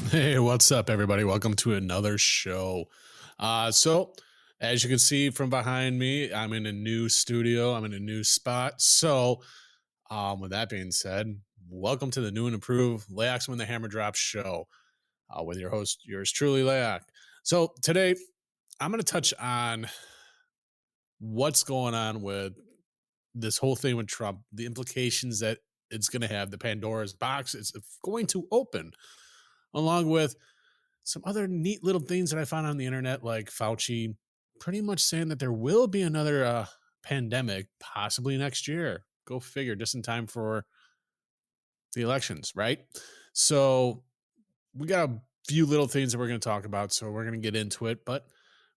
Hey, what's up, everybody? Welcome to another show. So, as you can see from behind me, I'm in a new studio. I'm in a new spot. With that being said, welcome to the new and improved Laoch's When the Hammer Drops show with your host, yours truly, Laoch. So, today I'm going to touch on what's going on with this whole thing with Trump, the implications that it's going to have, the Pandora's box it's going to open, along with some other neat little things that I found on the internet, like Fauci pretty much saying that there will be another pandemic possibly next year. Go figure, just in time for the elections, right? So we got a few little things that we're going to talk about. So we're going to get into it. But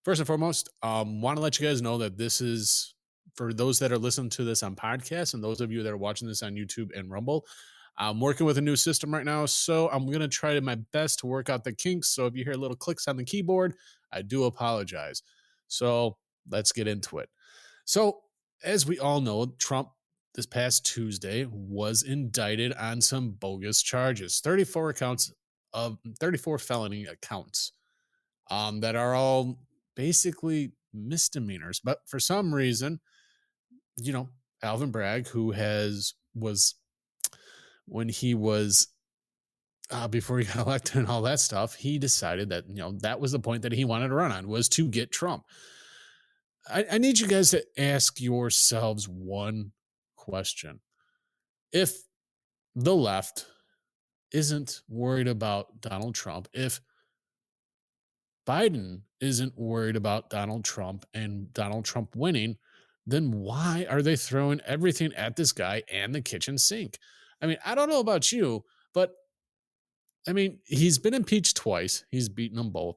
first and foremost, want to let you guys know that this is for those that are listening to this on podcasts and those of you that are watching this on YouTube and Rumble. I'm working with a new system right now, so I'm going to try my best to work out the kinks. So if you hear little clicks on the keyboard, I do apologize. So let's get into it. So, as we all know, Trump this past Tuesday was indicted on some bogus charges, 34 felony accounts that are all basically misdemeanors. But for some reason, Alvin Bragg, who was when he was before he got elected and all that stuff, he decided that that was the point that he wanted to run on, was to get Trump. I need you guys to ask yourselves one question: if the left isn't worried about Donald Trump, if Biden isn't worried about Donald Trump and Donald Trump winning, then why are they throwing everything at this guy and the kitchen sink? I mean, I don't know about you, but I mean, he's been impeached twice. He's beaten them both.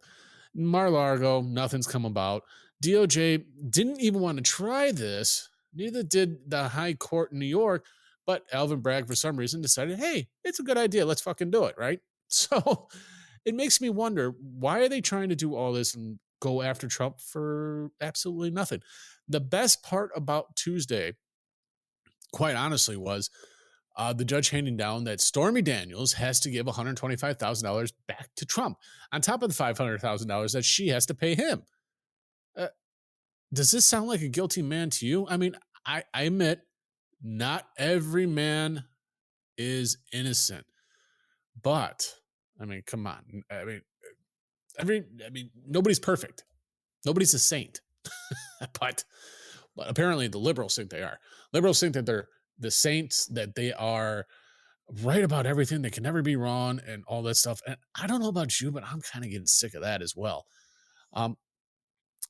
Mar-a-Lago, nothing's come about. DOJ didn't even want to try this. Neither did the High Court in New York. But Alvin Bragg, for some reason, decided, hey, it's a good idea. Let's fucking do it, right? So it makes me wonder, why are they trying to do all this and go after Trump for absolutely nothing? The best part about Tuesday, quite honestly, was the judge handing down that Stormy Daniels has to give $125,000 back to Trump on top of the $500,000 that she has to pay him. Uh, does this sound like a guilty man to you? I mean, I admit not every man is innocent, but I mean, come on. I mean, nobody's perfect. Nobody's a saint, but apparently the liberals think they are. Liberals think that they're the saints, that they are right about everything. They can never be wrong and all that stuff. And I don't know about you, but I'm kind of getting sick of that as well. Um,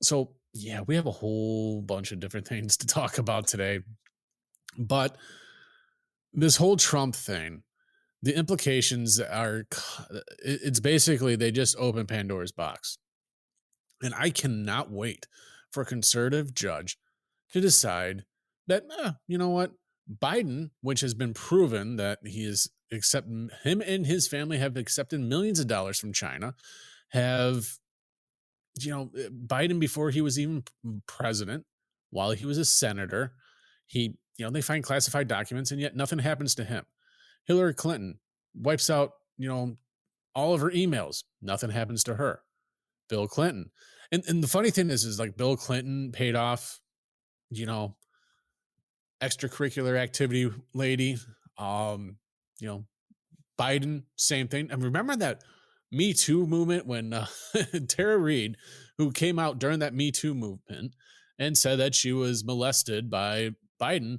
so yeah, we have a whole bunch of different things to talk about today. But this whole Trump thing, the implications are it's basically they just open Pandora's box. And I cannot wait for a conservative judge to decide that, you know what, Biden, which has been proven that he is accept him and his family have accepted millions of dollars from China, have Biden before he was even president, while he was a senator, they find classified documents and yet nothing happens to him. Hillary Clinton wipes out all of her emails, nothing happens to her. Bill Clinton. And the funny thing is like Bill Clinton paid off, you know, extracurricular activity lady. You know, Biden, same thing. And remember that Me Too movement when Tara Reid, who came out during that Me Too movement and said that she was molested by Biden.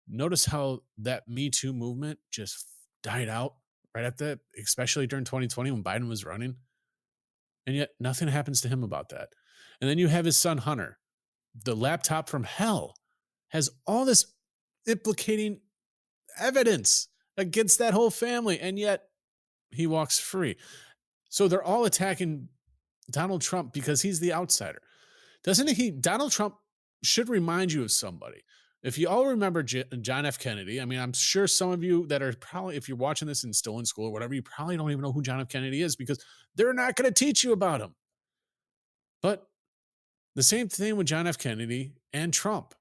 Notice how that Me Too movement just died out right at that, especially during 2020 when Biden was running. And yet nothing happens to him about that. And then you have his son, Hunter. The laptop from hell has all this implicating evidence against that whole family. And yet he walks free. So they're all attacking Donald Trump because he's the outsider. Doesn't he? Donald Trump should remind you of somebody. If you all remember John F. Kennedy, I mean, I'm sure some of you that are probably, if you're watching this and still in school or whatever, you probably don't even know who John F. Kennedy is because they're not going to teach you about him. But the same thing with John F. Kennedy and Trump.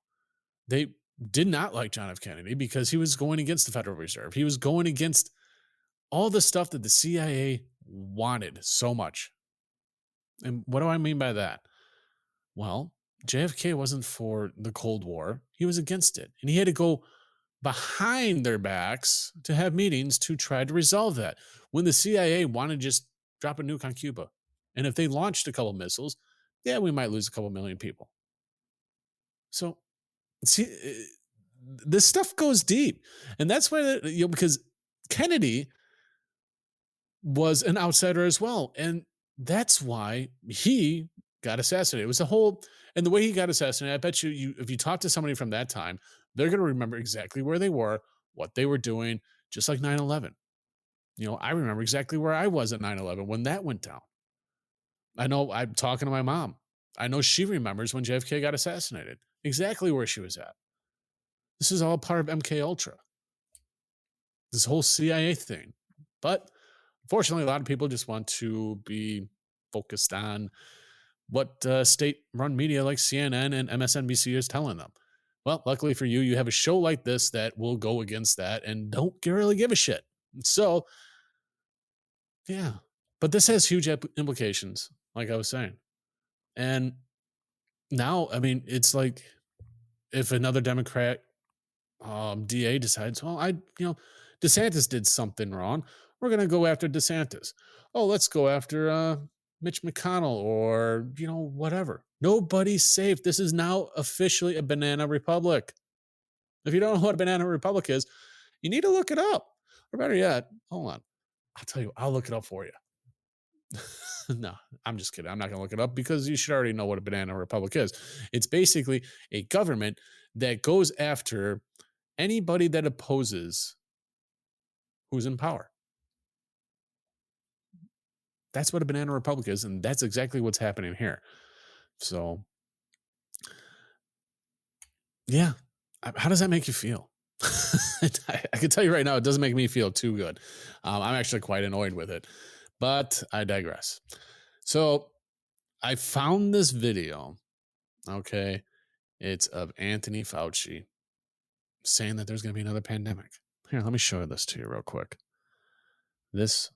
They did not like John F. Kennedy because he was going against the Federal Reserve. He was going against all the stuff that the CIA wanted so much. And what do I mean by that? Well, JFK wasn't for the Cold War, he was against it. And he had to go behind their backs to have meetings to try to resolve that. When the CIA wanted to just drop a nuke on Cuba, and if they launched a couple missiles, yeah, we might lose a couple million people. So, see, this stuff goes deep, and that's why because Kennedy was an outsider as well, and that's why he got assassinated. It was a whole, and the way he got assassinated, I bet you if you talk to somebody from that time, they're going to remember exactly where they were, what they were doing, just like 9/11. I remember exactly where I was at 9/11 when that went down. I know I'm talking to my mom. I know she remembers when JFK got assassinated, exactly where she was at. This is all part of MK Ultra, this whole CIA thing. But unfortunately, a lot of people just want to be focused on what state-run media like CNN and MSNBC is telling them. Well, luckily for you, you have a show like this that will go against that and don't really give a shit. So, yeah. But this has huge implications, like I was saying. And now, I mean, it's like if another Democrat DA decides, well, DeSantis did something wrong. We're going to go after DeSantis. Oh, let's go after Mitch McConnell or, whatever. Nobody's safe. This is now officially a banana republic. If you don't know what a banana republic is, you need to look it up. Or better yet, hold on. I'll tell you, I'll look it up for you. No, I'm just kidding. I'm not going to look it up because you should already know what a banana republic is. It's basically a government that goes after anybody that opposes who's in power. That's what a banana republic is, and that's exactly what's happening here. So, yeah. How does that make you feel? I can tell you right now, it doesn't make me feel too good. I'm actually quite annoyed with it, but I digress. So, I found this video, okay? It's of Anthony Fauci saying that there's going to be another pandemic. Here, let me show this to you real quick. This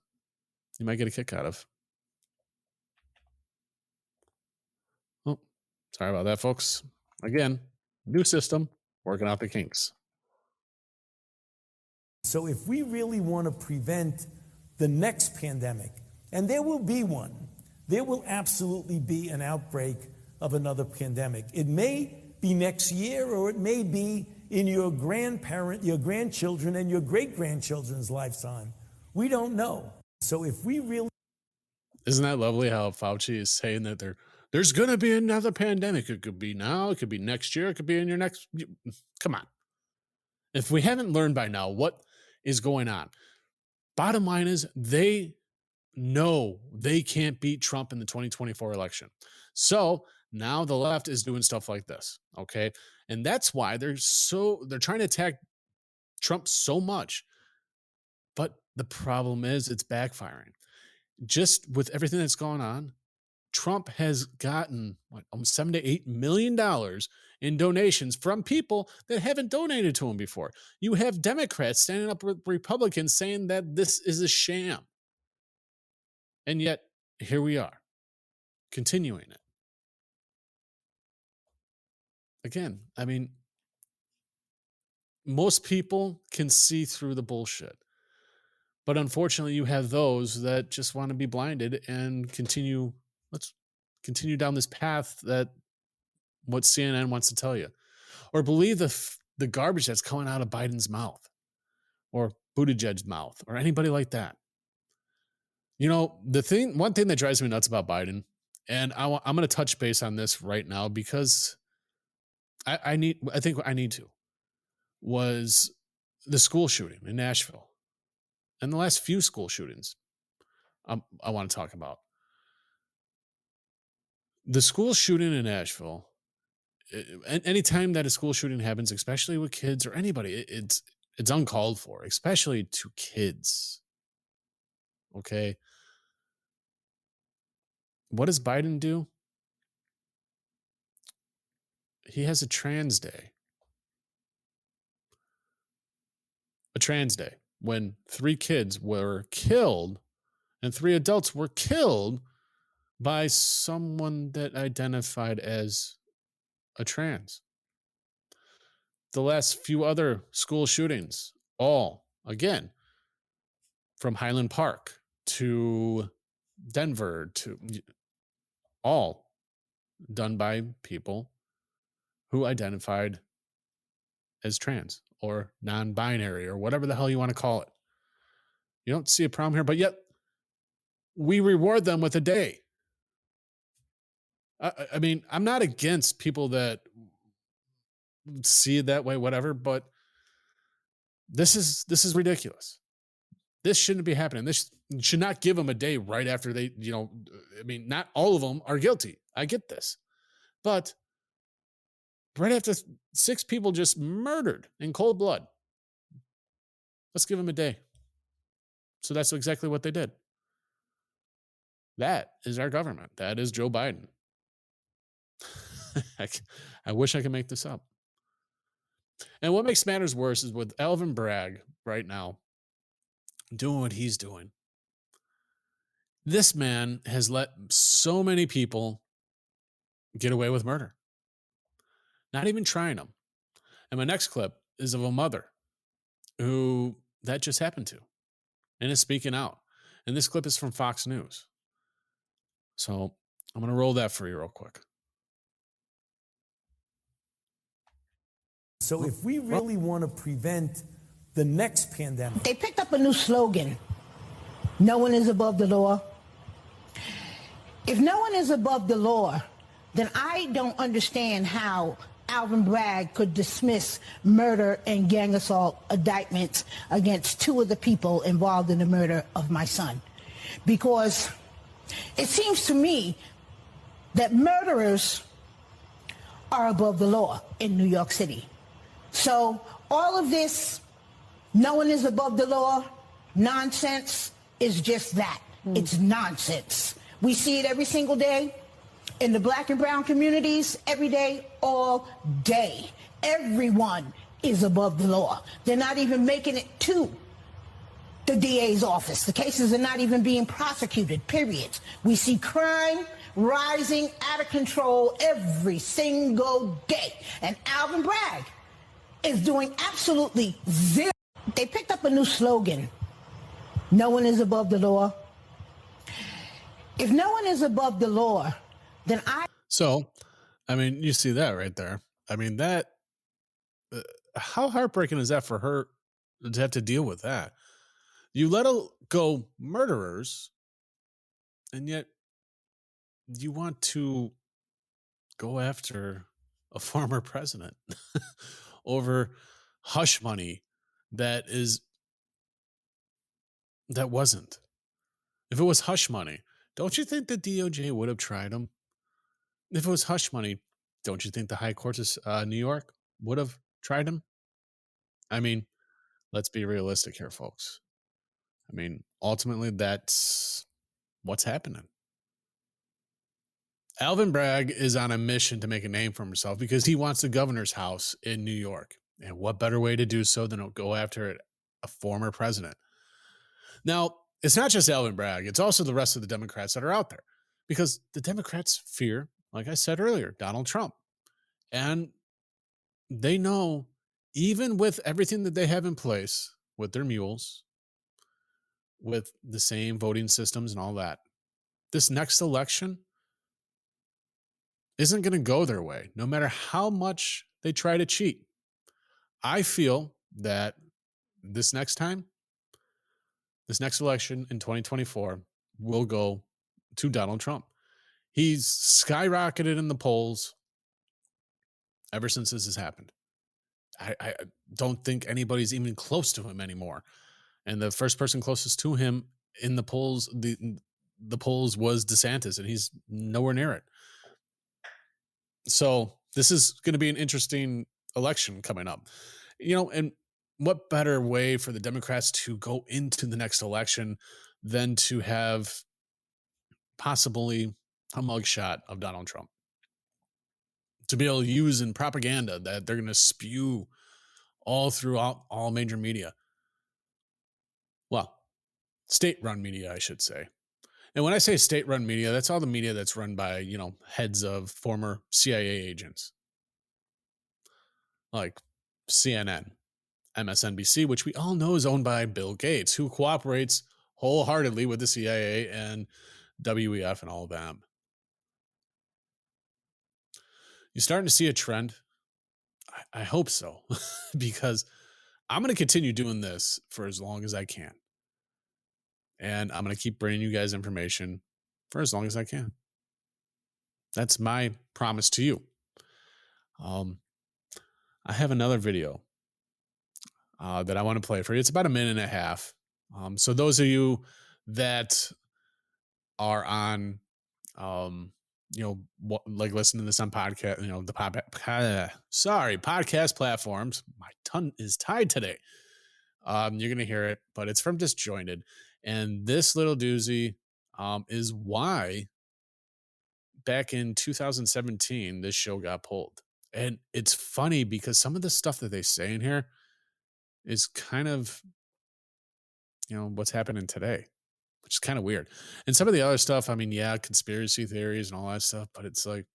you might get a kick out of. Oh, sorry about that, folks. Again, new system, working out the kinks. So if we really want to prevent the next pandemic, and there will be one, there will absolutely be an outbreak of another pandemic. It may be next year, or it may be in your grandchildren, and your great-grandchildren's lifetime. We don't know. So if we really... Isn't that lovely how Fauci is saying that there's going to be another pandemic? It could be now, it could be next year, it could be in your next... Come on. If we haven't learned by now what is going on, bottom line is they know they can't beat Trump in the 2024 election. So now the left is doing stuff like this, okay? And that's why they're trying to attack Trump so much. But the problem is it's backfiring. Just with everything that's gone on, Trump has gotten almost $7 to $8 million in donations from people that haven't donated to him before. You have Democrats standing up with Republicans saying that this is a sham. And yet, here we are, continuing it. Again, I mean, most people can see through the bullshit. But unfortunately, you have those that just want to be blinded and continue. Let's continue down this path that what CNN wants to tell you, or believe the garbage that's coming out of Biden's mouth, or Buttigieg's mouth, or anybody like that. One thing that drives me nuts about Biden, and I'm going to touch base on this right now because I think I need to, was the school shooting in Nashville, and the last few school shootings. I want to talk about the school shooting in Nashville. Anytime that a school shooting happens, especially with kids or anybody, it's uncalled for, especially to kids. Okay. What does Biden do? He has a trans day. A trans day when 3 kids were killed and 3 adults were killed by someone that identified as a trans. The last few other school shootings, all again from Highland Park to Denver to all done by people who identified as trans or non-binary or whatever the hell you want to call it. You don't see a problem here, but yet we reward them with a day. I mean, I'm not against people that see it that way, whatever, but this is ridiculous. This shouldn't be happening. This should not give them a day right after they, I mean, not all of them are guilty. I get this. But right after 6 people just murdered in cold blood, let's give them a day. So that's exactly what they did. That is our government. That is Joe Biden. I wish I could make this up. And what makes matters worse is with Alvin Bragg right now doing what he's doing. This man has let so many people get away with murder, not even trying them. And my next clip is of a mother who that just happened to and is speaking out. And this clip is from Fox News. So I'm going to roll that for you real quick. So if we really want to prevent the next pandemic. They picked up a new slogan. No one is above the law. If no one is above the law, then I don't understand how Alvin Bragg could dismiss murder and gang assault indictments against 2 of the people involved in the murder of my son. Because it seems to me that murderers are above the law in New York City. So all of this, no one is above the law, nonsense is just that. It's nonsense. We see it every single day in the black and brown communities, every day, all day. Everyone is above the law. They're not even making it to the DA's office. The cases are not even being prosecuted, period. We see crime rising out of control every single day. And Alvin Bragg is doing absolutely zero. They picked up a new slogan. No one is above the law. If no one is above the law, then So, I mean, you see that right there. I mean, that, how heartbreaking is that for her to have to deal with that? You let go murderers, and yet you want to go after a former president over hush money that wasn't. If it was hush money, don't you think the DOJ would have tried him? If it was hush money, don't you think the High Court of New York would have tried him? I mean, let's be realistic here, folks. I mean, ultimately, that's what's happening. Alvin Bragg is on a mission to make a name for himself because he wants the governor's house in New York. And what better way to do so than to go after a former president? Now, it's not just Alvin Bragg. It's also the rest of the Democrats that are out there because the Democrats fear, like I said earlier, Donald Trump. And they know, even with everything that they have in place with their mules, with the same voting systems and all that, this next election isn't going to go their way, no matter how much they try to cheat. I feel that this next election in 2024 will go to Donald Trump. He's skyrocketed in the polls ever since this has happened. I don't think anybody's even close to him anymore. And the first person closest to him in the polls, the polls was DeSantis, and he's nowhere near it. So this is going to be an interesting election coming up. And what better way for the Democrats to go into the next election than to have possibly a mugshot of Donald Trump to be able to use in propaganda that they're going to spew all throughout all major media. Well, state-run media, I should say. And when I say state-run media, that's all the media that's run by, heads of former CIA agents, like CNN, MSNBC, which we all know is owned by Bill Gates, who cooperates wholeheartedly with the CIA and WEF and all of them. You're starting to see a trend. I hope so, because I'm going to continue doing this for as long as I can. And I'm going to keep bringing you guys information for as long as I can. That's my promise to you. I have another video that I want to play for you. It's about a minute and a half. So those of you that are on, like listening to this on podcast, podcast platforms. My tongue is tied today. You're going to hear it, but it's from Disjointed. And this little doozy is why back in 2017, this show got pulled. And it's funny because some of the stuff that they say in here is kind of, what's happening today, which is kind of weird. And some of the other stuff, I mean, yeah, conspiracy theories and all that stuff, but it's like,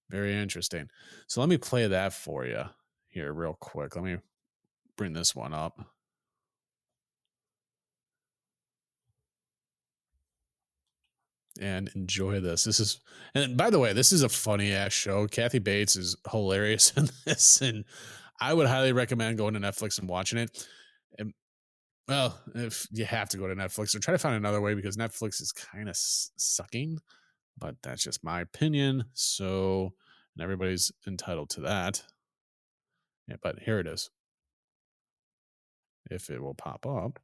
very interesting. So let me play that for you here real quick. Let me bring this one up. And enjoy this. And by the way, this is a funny ass show. Kathy Bates is hilarious in this, and I would highly recommend going to Netflix and watching it. And well, if you have to go to Netflix, or try to find another way because Netflix is kind of sucking, but that's just my opinion. So, and everybody's entitled to that. Yeah, but here it is. If it will pop up.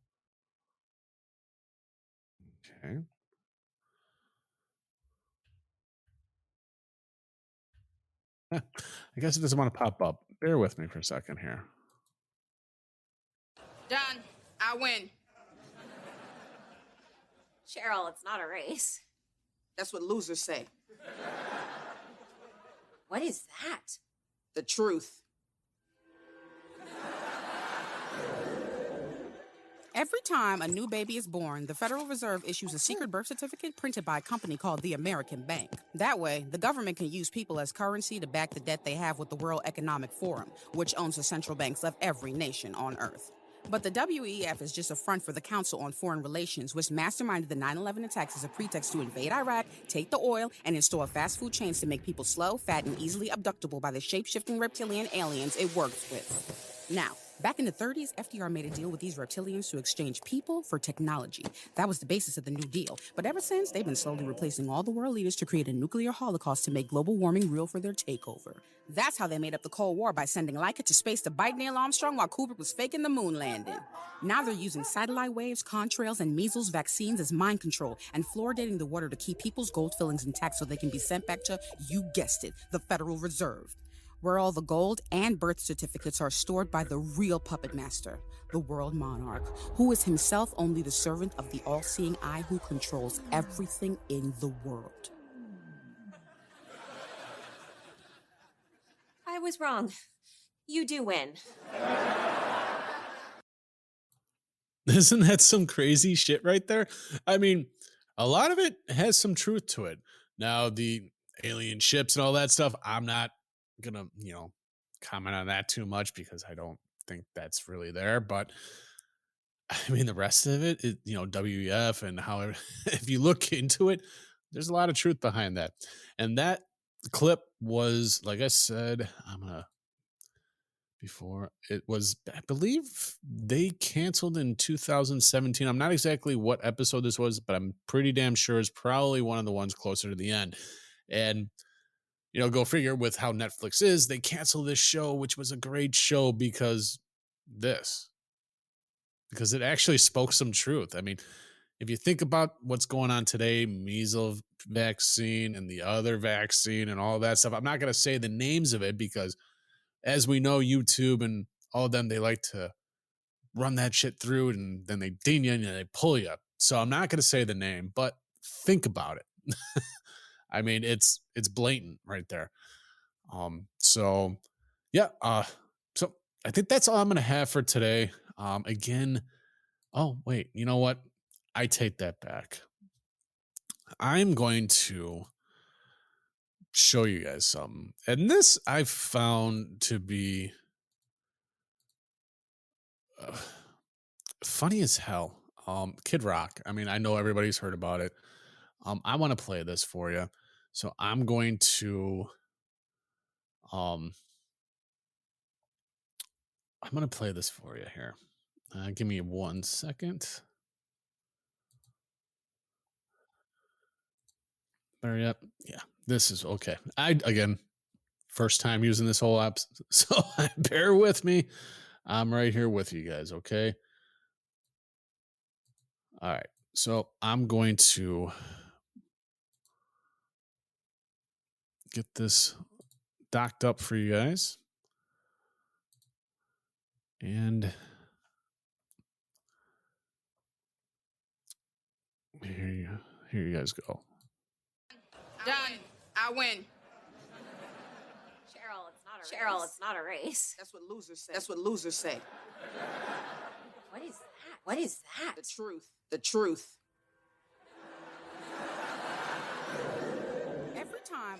Okay. I guess it doesn't want to pop up. Bear with me for a second here. Done. I win. Cheryl, it's not a race. That's what losers say. What is that? The truth. Every time a new baby is born, the Federal Reserve issues a secret birth certificate printed by a company called the American Bank. That way, the government can use people as currency to back the debt they have with the World Economic Forum, which owns the central banks of every nation on Earth. But the WEF is just a front for the Council on Foreign Relations, which masterminded the 9/11 attacks as a pretext to invade Iraq, take the oil, and install fast food chains to make people slow, fat, and easily abductable by the shape-shifting reptilian aliens it works with. Now, back in the 30s, FDR made a deal with these reptilians to exchange people for technology. That was the basis of the New Deal. But ever since, they've been slowly replacing all the world leaders to create a nuclear holocaust to make global warming real for their takeover. That's how they made up the Cold War, by sending Laika to space to bite Neil Armstrong while Kubrick was faking the moon landing. Now they're using satellite waves, contrails, and measles vaccines as mind control and fluoridating the water to keep people's gold fillings intact so they can be sent back to, you guessed it, the Federal Reserve, where all the gold and birth certificates are stored by the real puppet master, the world monarch, who is himself only the servant of the all-seeing eye who controls everything in the world. I was wrong. You do win. Isn't that some crazy shit right there? I mean, a lot of it has some truth to it. Now, the alien ships and all that stuff, I'm not gonna, comment on that too much because I don't think that's really there. But I mean, the rest of it, WEF and how, if you look into it, there's a lot of truth behind that. And that clip was, like I said, before it was, I believe they canceled in 2017. I'm not exactly what episode this was, but I'm pretty damn sure it's probably one of the ones closer to the end. And go figure, with how Netflix is, they canceled this show, which was a great show because it actually spoke some truth. I mean, if you think about what's going on today, measles vaccine and the other vaccine and all that stuff, I'm not going to say the names of it because, as we know, YouTube and all of them, they like to run that shit through and then they ding you and they pull you. So I'm not going to say the name, but think about it. I mean, it's blatant right there. So yeah. So I think that's all I'm going to have for today. Again, Oh, wait, you know what? I take that back. I'm going to show you guys something. And this I've found to be uh, funny as hell. Kid Rock. I mean, I know everybody's heard about it. I want to play this for you. So um I'm going to play this for you here. Give me 1 second. There, yep. Yeah. This is okay. Again, first time using this whole app, so bear with me. I'm right here with you guys, okay? All right. So I'm going to get this docked up for you guys. And here you guys go. Done. I win. Cheryl, it's not a race. That's what losers say. That's what losers say. What is that? What is that? The truth. The truth.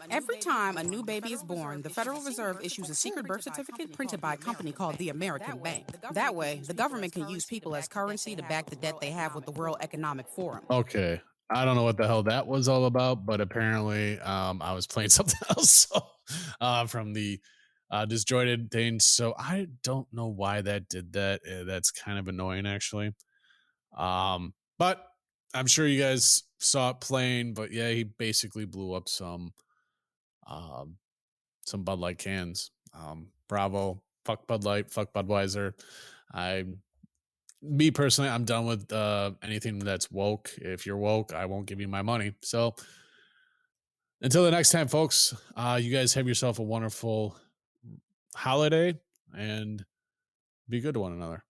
Every time a new baby is born, the Federal Reserve issues a secret birth certificate printed by a company called the American Bank. That way, the government can use people as currency to back the debt they have with the World Economic Forum. Okay. I don't know what the hell that was all about, but apparently I was playing something else from the disjointed things. So I don't know why that did that. That's kind of annoying, actually. But I'm sure you guys saw it playing. But yeah, he basically blew up some Bud Light cans. Bravo, fuck Bud Light, fuck Budweiser. Me personally, I'm done with anything that's woke. If you're woke, I won't give you my money. So until the next time, folks, you guys have yourself a wonderful holiday and be good to one another.